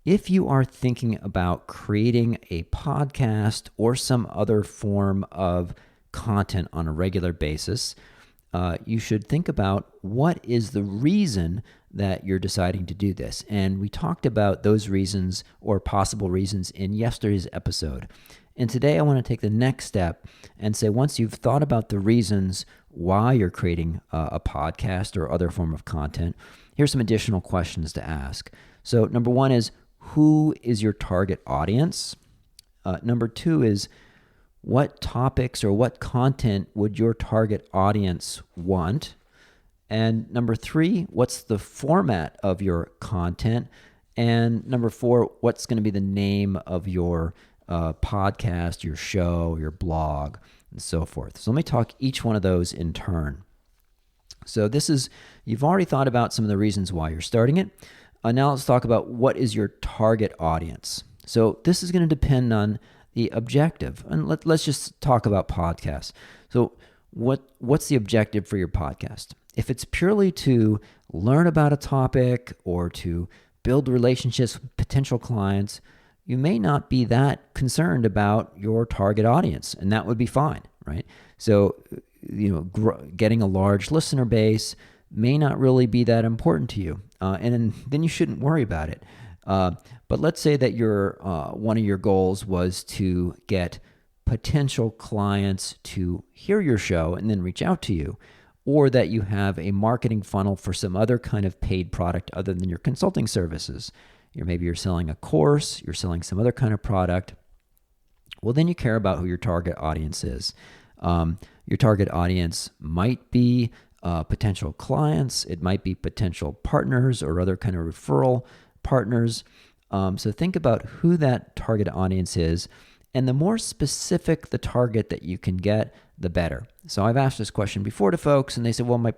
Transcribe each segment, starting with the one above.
If you are thinking about creating a podcast or some other form of content on a regular basis, you should think about what is the reason that you're deciding to do this. And we talked about those reasons or possible reasons in yesterday's episode. And today I want to take the next step and say, once you've thought about the reasons why you're creating a podcast or other form of content, here's some additional questions to ask. So number one is, who is your target audience? Number two is, what topics or what content would your target audience want? And number three, what's the format of your content? And number four, what's going to be the name of your podcast, your show, your blog, and so forth. So let me talk each one of those in turn. So you've already thought about some of the reasons why you're starting it. Now let's talk about what is your target audience. So this is going to depend on the objective. And let's just talk about podcasts. So what's the objective for your podcast? If it's purely to learn about a topic or to build relationships with potential clients, you may not be that concerned about your target audience, and that would be fine, right? So, getting a large listener base may not really be that important to you, and then you shouldn't worry about it. But let's say that one of your goals was to get potential clients to hear your show and then reach out to you, or that you have a marketing funnel for some other kind of paid product other than your consulting services. Maybe you're selling a course, you're selling some other kind of product. Well, then you care about who your target audience is. Your target audience might be potential clients. It might be potential partners or other kind of referral partners. So think about who that target audience is. And the more specific the target that you can get, the better. So I've asked this question before to folks, and they said, well, my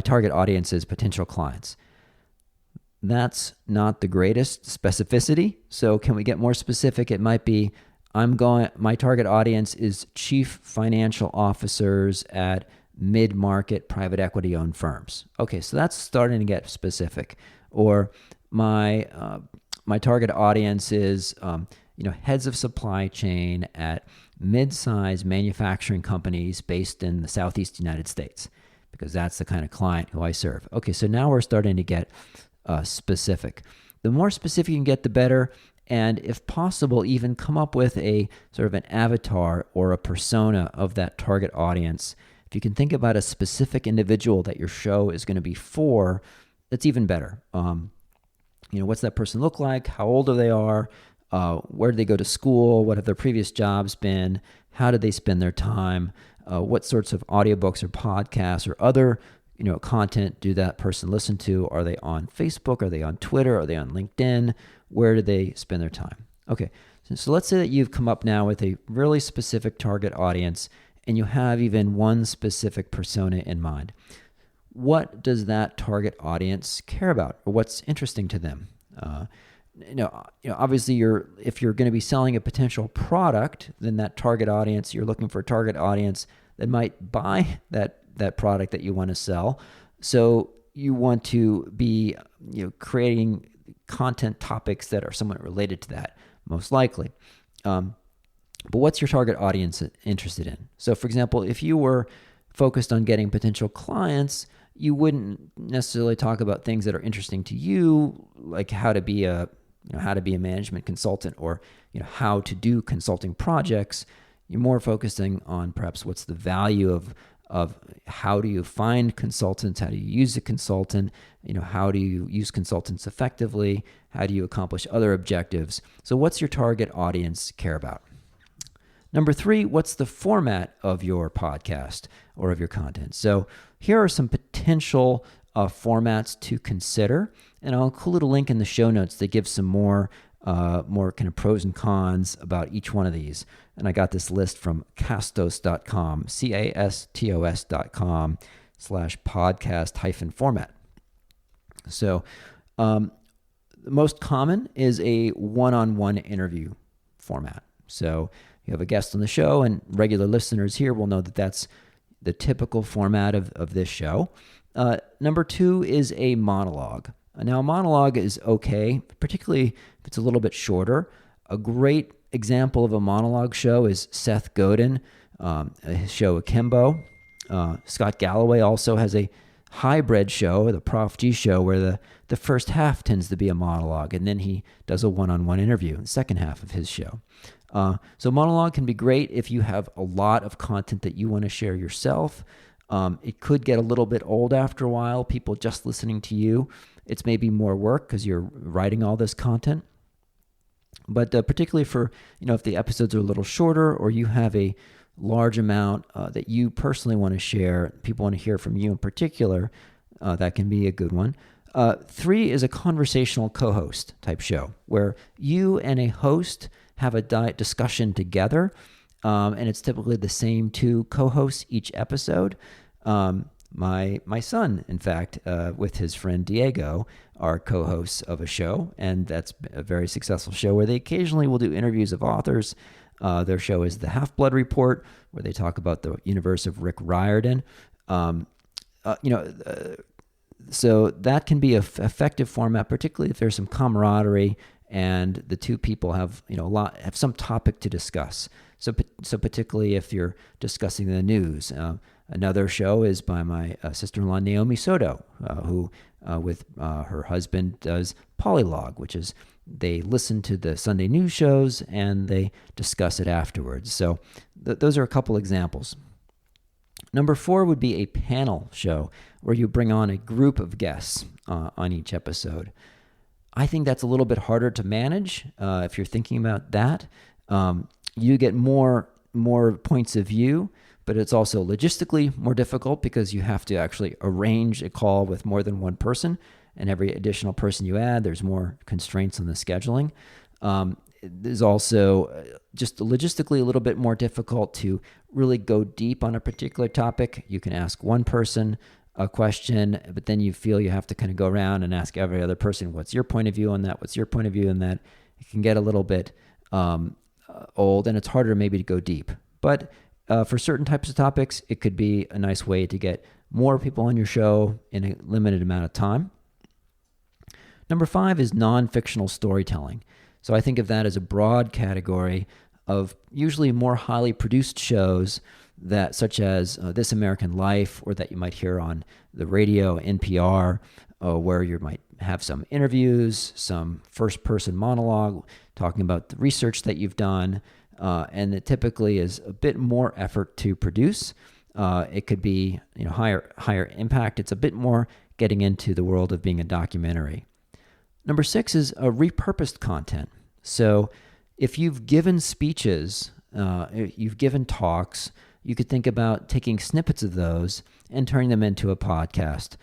target audience is potential clients. That's not the greatest specificity. So can we get more specific? It might be, my target audience is chief financial officers at mid-market private equity owned firms. Okay, so that's starting to get specific. Or my target audience is heads of supply chain at mid-size manufacturing companies based in the Southeast United States, because that's the kind of client who I serve. Okay, so now we're starting to get specific. The more specific you can get, the better. And if possible, even come up with a sort of an avatar or a persona of that target audience. If you can think about a specific individual that your show is going to be for, that's even better. What's that person look like? How old they are? Where did they go to school? What have their previous jobs been? How did they spend their time? What sorts of audiobooks or podcasts or other content do that person listen to? Are they on Facebook? Are they on Twitter? Are they on LinkedIn? Where do they spend their time? Okay, so let's say that you've come up now with a really specific target audience and you have even one specific persona in mind. What does that target audience care about, or what's interesting to them? Obviously, if you're going to be selling a potential product, then that target audience, you're looking for a target audience that might buy that product that you want to sell. So you want to be creating content topics that are somewhat related to that, most likely. But what's your target audience interested in? So for example, if you were focused on getting potential clients, you wouldn't necessarily talk about things that are interesting to you, like how to be a management consultant, or how to do consulting projects. You're more focusing on perhaps what's the value of how do you find consultants, how do you use a consultant, how do you use consultants effectively, how do you accomplish other objectives. So what's your target audience care about? Number three, what's the format of your podcast or of your content? So here are some potential formats to consider, and I'll include a link in the show notes that gives some more kind of pros and cons about each one of these. And I got this list from castos.com, castos.com/podcast-format. So the most common is a one-on-one interview format. So you have a guest on the show, and regular listeners here will know that that's the typical format of this show. Number two is a monologue. Now, a monologue is okay, particularly if it's a little bit shorter. A great example of a monologue show is Seth Godin, his show Akimbo. Scott Galloway also has a hybrid show, the Prof G show, where the first half tends to be a monologue, and then he does a one-on-one interview in the second half of his show. So monologue can be great if you have a lot of content that you want to share yourself. It could get a little bit old after a while, people just listening to you. It's maybe more work because you're writing all this content. But particularly for, if the episodes are a little shorter or you have a large amount that you personally want to share, people want to hear from you in particular, that can be a good one. 3 is a conversational co-host type show where you and a host have a discussion together, and it's typically the same 2 co-hosts each episode. My son, in fact, with his friend Diego, are co-hosts of a show, and that's a very successful show where they occasionally will do interviews of authors. Their show is The Half-Blood Report, where they talk about the universe of Rick Riordan. So that can be an effective format, particularly if there's some camaraderie and the 2 people have have some topic to discuss. So particularly if you're discussing the news. Another show is by my sister-in-law Naomi Soto, who with her husband does Polylog, which is they listen to the Sunday news shows and they discuss it afterwards. So those are a couple examples. Number 4 would be a panel show where you bring on a group of guests on each episode. I think that's a little bit harder to manage if you're thinking about that. You get more points of view, but it's also logistically more difficult because you have to actually arrange a call with more than one person, and every additional person you add, there's more constraints on the scheduling. There's also just logistically a little bit more difficult to really go deep on a particular topic. You can ask one person a question, but then you feel you have to kind of go around and ask every other person, what's your point of view on that? What's your point of view on that? It can get a little bit old, and it's harder maybe to go deep. But for certain types of topics, it could be a nice way to get more people on your show in a limited amount of time. Number 5 is non-fictional storytelling. So I think of that as a broad category of usually more highly produced shows that, such as This American Life, or that you might hear on the radio, NPR, where you might have some interviews, some first-person monologue talking about the research that you've done, and it typically is a bit more effort to produce. It could be higher impact. It's a bit more getting into the world of being a documentary. Number 6 is repurposed content. So if you've given speeches, you've given talks, you could think about taking snippets of those and turning them into a podcast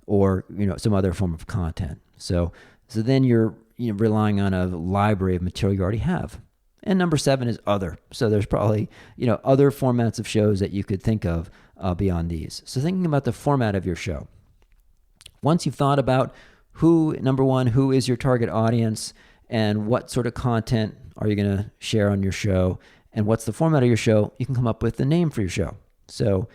or some other form of content. So then you're relying on a library of material you already have. And number 7 is other. So there's probably other formats of shows that you could think of beyond these. So thinking about the format of your show. Once you've thought about who is your target audience and what sort of content are you going to share on your show and what's the format of your show, you can come up with the name for your show. So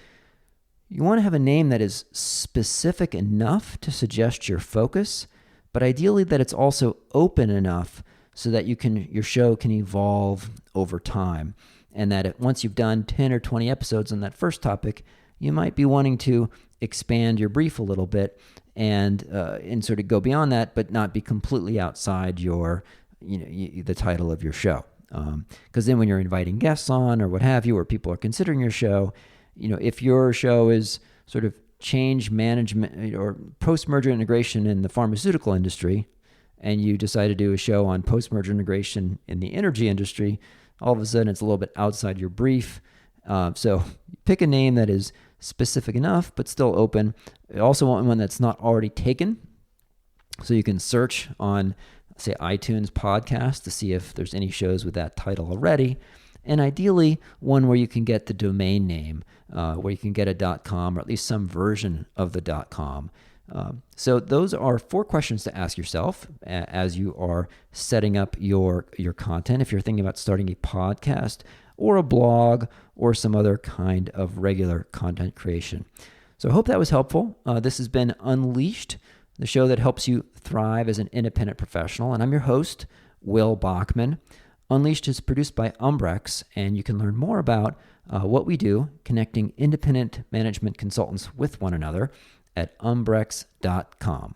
you want to have a name that is specific enough to suggest your focus, but ideally that it's also open enough so that your show can evolve over time, and that once you've done 10 or 20 episodes on that first topic, you might be wanting to expand your brief a little bit and sort of go beyond that, but not be completely outside the title of your show. Because then when you're inviting guests on or what have you, or people are considering your show, if your show is sort of change management or post-merger integration in the pharmaceutical industry, and you decide to do a show on post-merger integration in the energy industry, all of a sudden it's a little bit outside your brief. So pick a name that is specific enough, but still open. I also want one that's not already taken. So you can search on, say, iTunes podcast to see if there's any shows with that title already. And ideally, one where you can get the domain name, where you can get a .com or at least some version of the .com. So those are 4 questions to ask yourself as you are setting up your content. If you're thinking about starting a podcast or a blog or some other kind of regular content creation. So I hope that was helpful. This has been Unleashed, the show that helps you thrive as an independent professional. And I'm your host, Will Bachman. Unleashed is produced by Umbrex, and you can learn more about what we do, connecting independent management consultants with one another, at umbrex.com.